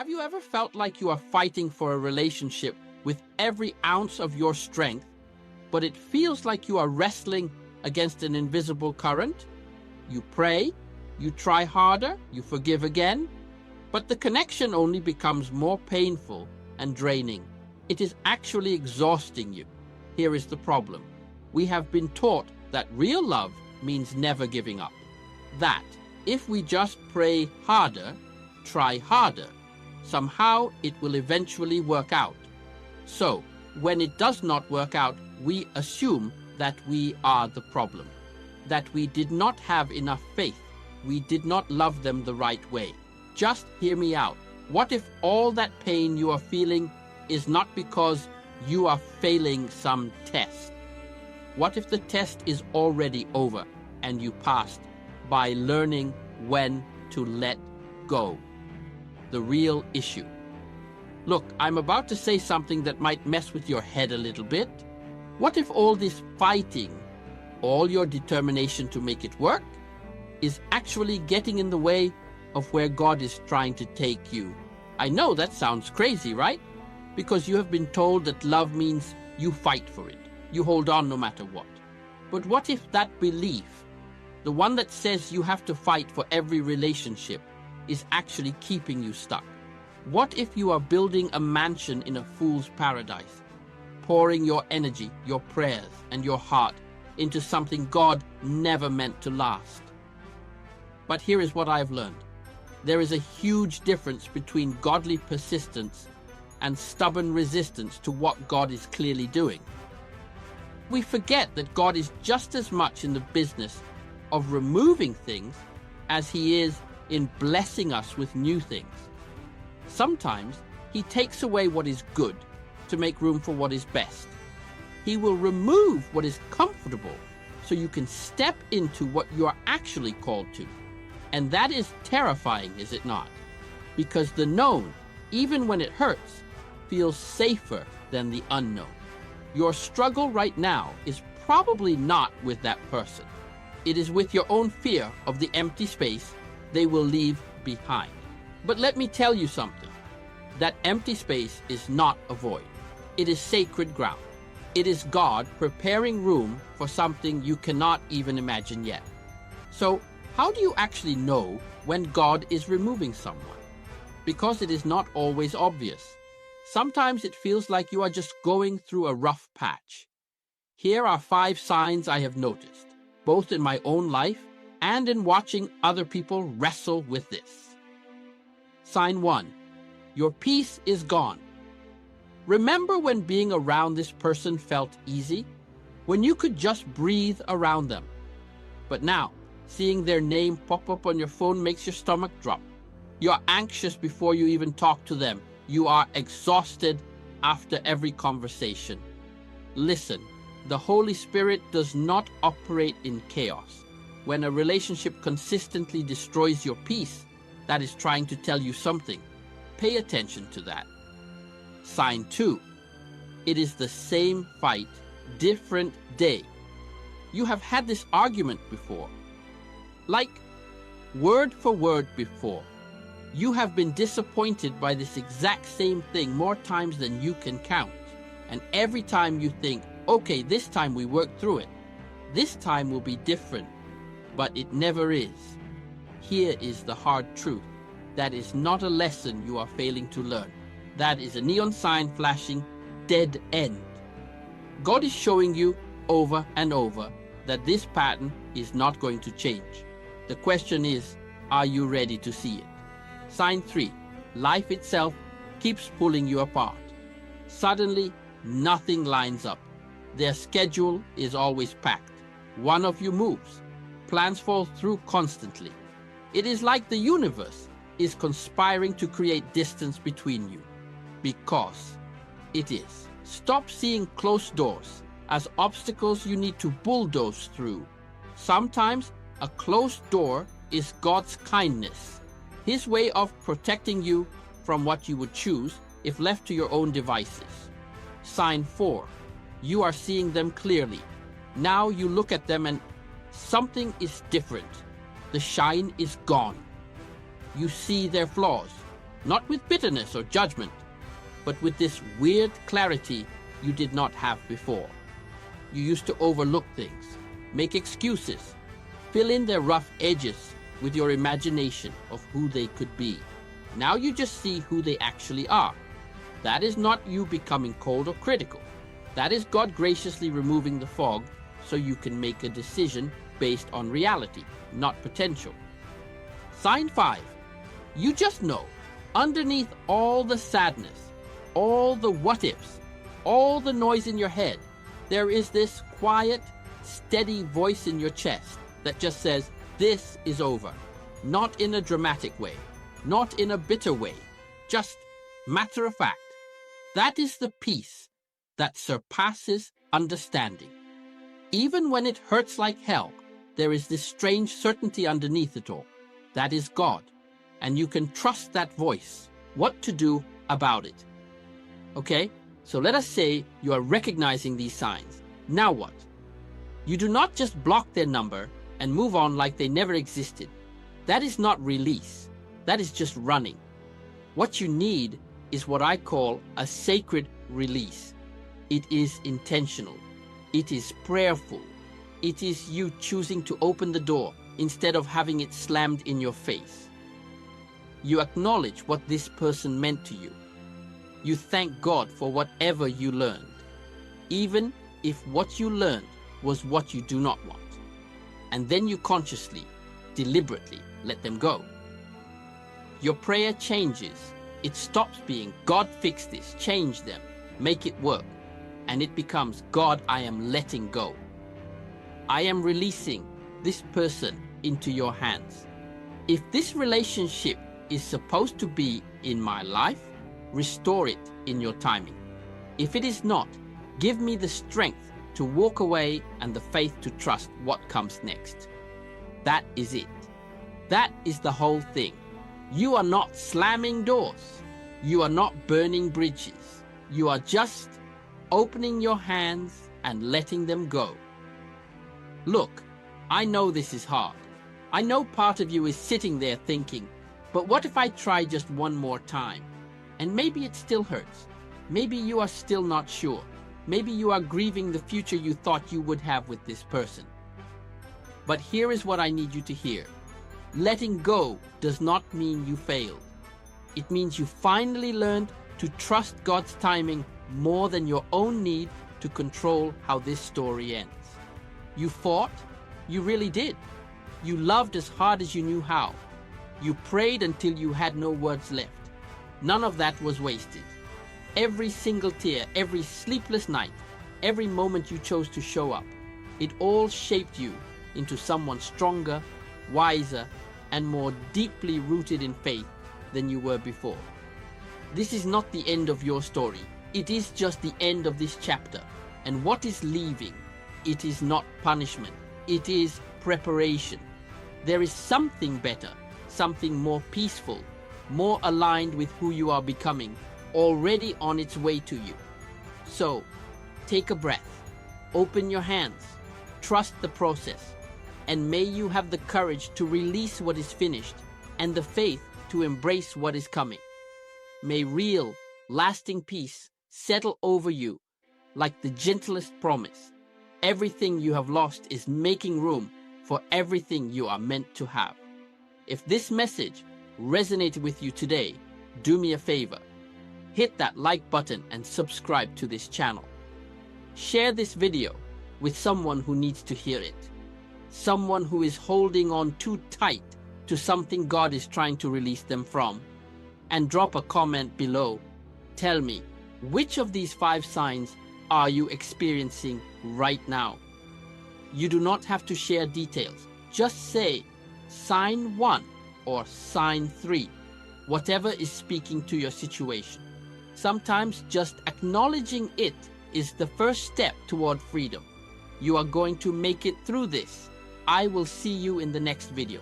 Have you ever felt like you are fighting for a relationship with every ounce of your strength, but it feels like you are wrestling against an invisible current? You pray, you try harder, you forgive again, but the connection only becomes more painful and draining. It is actually exhausting you. Here is the problem. We have been taught that real love means never giving up. That if we just pray harder, try harder, somehow it will eventually work out. So, when it does not work out, we assume that we are the problem, that we did not have enough faith, we did not love them the right way. Just hear me out. What if all that pain you are feeling is not because you are failing some test? What if the test is already over and you passed by learning when to let go? The real issue. Look, I'm about to say something that might mess with your head a little bit. What if all this fighting, all your determination to make it work, is actually getting in the way of where God is trying to take you? I know that sounds crazy, right? Because you have been told that love means you fight for it. You hold on no matter what. But what if that belief, the one that says you have to fight for every relationship, is actually keeping you stuck? What if you are building a mansion in a fool's paradise, pouring your energy, your prayers, and your heart into something God never meant to last? But here is what I've learned. There is a huge difference between godly persistence and stubborn resistance to what God is clearly doing. We forget that God is just as much in the business of removing things as he is in blessing us with new things. Sometimes he takes away what is good to make room for what is best. He will remove what is comfortable so you can step into what you are actually called to. And that is terrifying, is it not? Because the known, even when it hurts, feels safer than the unknown. Your struggle right now is probably not with that person. It is with your own fear of the empty space they will leave behind. But let me tell you something. That empty space is not a void. It is sacred ground. It is God preparing room for something you cannot even imagine yet. So, how do you actually know when God is removing someone? Because it is not always obvious. Sometimes it feels like you are just going through a rough patch. Here are 5 signs I have noticed, both in my own life and in watching other people wrestle with this. Sign 1. Your peace is gone. Remember when being around this person felt easy? When you could just breathe around them. But now, seeing their name pop up on your phone makes your stomach drop. You're anxious before you even talk to them. You are exhausted after every conversation. Listen, the Holy Spirit does not operate in chaos. When a relationship consistently destroys your peace, that is trying to tell you something. Pay attention to that. Sign 2. It is the same fight, different day. You have had this argument before. Like, word for word before. You have been disappointed by this exact same thing more times than you can count. And every time you think, okay, this time we work through it. This time will be different. But it never is. Here is the hard truth. That is not a lesson you are failing to learn. That is a neon sign flashing dead end. God is showing you over and over that this pattern is not going to change. The question is, are you ready to see it? Sign 3. Life itself keeps pulling you apart. Suddenly, nothing lines up. Their schedule is always packed. One of you moves. Plans fall through constantly. It is like the universe is conspiring to create distance between you. Because it is. Stop seeing closed doors as obstacles you need to bulldoze through. Sometimes a closed door is God's kindness, His way of protecting you from what you would choose if left to your own devices. Sign 4. You are seeing them clearly. Now you look at them and something is different. The shine is gone. You see their flaws. not with bitterness or judgment, but with this weird clarity you did not have before. You used to overlook things, make excuses, fill in their rough edges with your imagination of who they could be. Now you just see who they actually are. That is not you becoming cold or critical. That is God graciously removing the fog so you can make a decision based on reality, not potential. Sign 5. You just know, underneath all the sadness, all the what-ifs, all the noise in your head, there is this quiet, steady voice in your chest that just says, this is over. Not in a dramatic way, not in a bitter way, just matter of fact. That is the peace that surpasses understanding. Even when it hurts like hell, there is this strange certainty underneath it all. That is God, and you can trust that voice, what to do about it. Okay, so let us say you are recognizing these signs. Now what? You do not just block their number and move on like they never existed. That is not release. That is just running. What you need is what I call a sacred release. It is intentional. It is prayerful. It is you choosing to open the door instead of having it slammed in your face. You acknowledge what this person meant to you. You thank God for whatever you learned, even if what you learned was what you do not want. And then you consciously, deliberately let them go. Your prayer changes. It stops being, God fix this, change them, make it work. And it becomes, God, I am letting go. I am releasing this person into your hands. If this relationship is supposed to be in my life, restore it in your timing. If it is not, give me the strength to walk away and the faith to trust what comes next. That is it. That is the whole thing. You are not slamming doors. You are not burning bridges. You are just opening your hands and letting them go. Look, I know this is hard. I know part of you is sitting there thinking, but what if I try just one more time? And maybe it still hurts. Maybe you are still not sure. Maybe you are grieving the future you thought you would have with this person. But here is what I need you to hear. Letting go does not mean you failed. It means you finally learned to trust God's timing more than your own need to control how this story ends. You fought. You really did. You loved as hard as you knew how. You prayed until you had no words left. None of that was wasted. Every single tear, every sleepless night, every moment you chose to show up, it all shaped you into someone stronger, wiser, and more deeply rooted in faith than you were before. This is not the end of your story. It is just the end of this chapter. And what is leaving? It is not punishment. It is preparation. There is something better, something more peaceful, more aligned with who you are becoming, already on its way to you. So, take a breath, open your hands, trust the process, and may you have the courage to release what is finished and the faith to embrace what is coming. May real, lasting peace settle over you like the gentlest promise. Everything you have lost is making room for everything you are meant to have. If this message resonated with you today, do me a favor. Hit that like button and subscribe to this channel. Share this video with someone who needs to hear it. Someone who is holding on too tight to something God is trying to release them from. And drop a comment below. Tell me, which of these 5 signs are you experiencing right now? You do not have to share details. Just say sign 1 or sign 3, whatever is speaking to your situation. Sometimes just acknowledging it is the first step toward freedom. You are going to make it through this. I will see you in the next video.